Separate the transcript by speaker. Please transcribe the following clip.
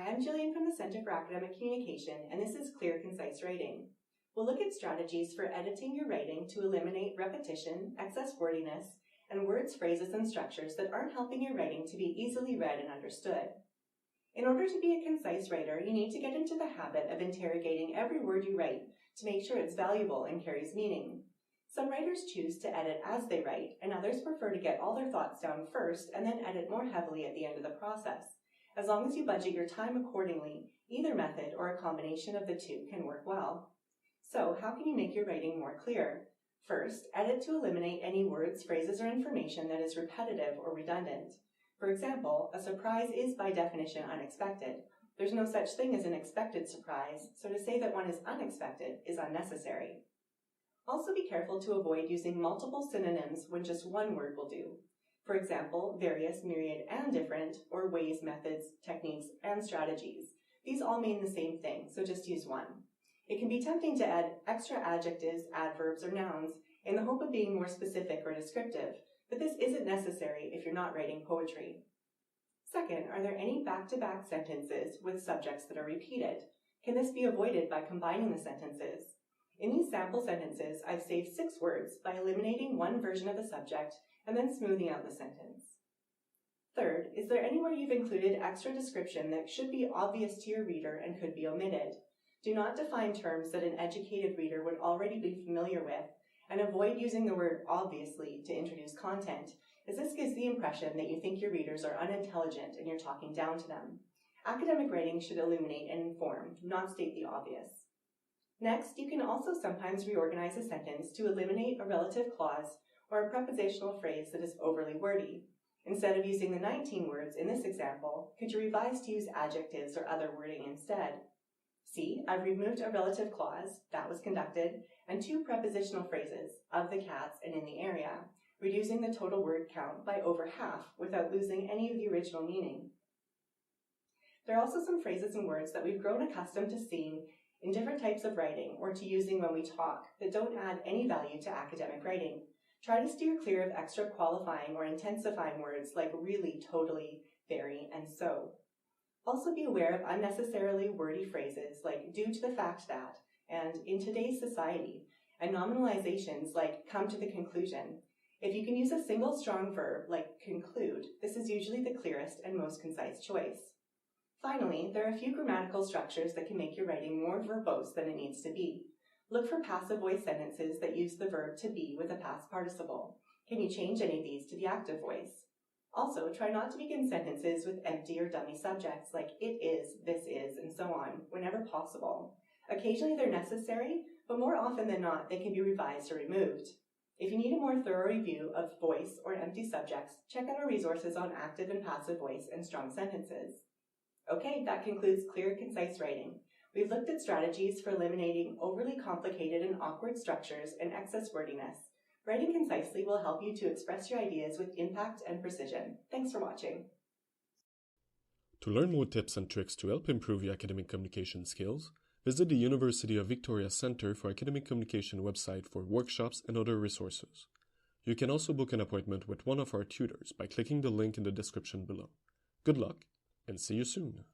Speaker 1: Hi, I'm Jillian from the Center for Academic Communication, and this is Clear, Concise Writing. We'll look at strategies for editing your writing to eliminate repetition, excess wordiness, and words, phrases, and structures that aren't helping your writing to be easily read and understood. In order to be a concise writer, you need to get into the habit of interrogating every word you write to make sure it's valuable and carries meaning. Some writers choose to edit as they write, and others prefer to get all their thoughts down first and then edit more heavily at the end of the process. As long as you budget your time accordingly, either method or a combination of the two can work well. So, how can you make your writing more clear? First, edit to eliminate any words, phrases, or information that is repetitive or redundant. For example, a surprise is by definition unexpected. There's no such thing as an expected surprise, so to say that one is unexpected is unnecessary. Also be careful to avoid using multiple synonyms when just one word will do. For example, various, myriad, and different, or ways, methods, techniques, and strategies. These all mean the same thing, so just use one. It can be tempting to add extra adjectives, adverbs, or nouns in the hope of being more specific or descriptive, but this isn't necessary if you're not writing poetry. Second, are there any back-to-back sentences with subjects that are repeated? Can this be avoided by combining the sentences? In these sample sentences, I've saved 6 words by eliminating one version of the subject and then smoothing out the sentence. Third, is there anywhere you've included extra description that should be obvious to your reader and could be omitted? Do not define terms that an educated reader would already be familiar with, and avoid using the word obviously to introduce content, as this gives the impression that you think your readers are unintelligent and you're talking down to them. Academic writing should illuminate and inform, not state the obvious. Next, you can also sometimes reorganize a sentence to eliminate a relative clause or a prepositional phrase that is overly wordy. Instead of using the 19 words in this example, could you revise to use adjectives or other wording instead? See, I've removed a relative clause, that was conducted, and 2 prepositional phrases, of the cats and in the area, reducing the total word count by over half without losing any of the original meaning. There are also some phrases and words that we've grown accustomed to seeing in different types of writing or to using when we talk that don't add any value to academic writing. Try to steer clear of extra qualifying or intensifying words like really, totally, very, and so. Also be aware of unnecessarily wordy phrases like due to the fact that and in today's society, and nominalizations like come to the conclusion. If you can use a single strong verb like conclude, this is usually the clearest and most concise choice. Finally, there are a few grammatical structures that can make your writing more verbose than it needs to be. Look for passive voice sentences that use the verb to be with a past participle. Can you change any of these to the active voice? Also, try not to begin sentences with empty or dummy subjects like it is, this is, and so on, whenever possible. Occasionally they're necessary, but more often than not, they can be revised or removed. If you need a more thorough review of voice or empty subjects, check out our resources on active and passive voice and strong sentences. Okay, that concludes Clear, Concise Writing. We've looked at strategies for eliminating overly complicated and awkward structures and excess wordiness. Writing concisely will help you to express your ideas with impact and precision. Thanks for watching.
Speaker 2: To learn more tips and tricks to help improve your academic communication skills, visit the University of Victoria Center for Academic Communication website for workshops and other resources. You can also book an appointment with one of our tutors by clicking the link in the description below. Good luck, and see you soon!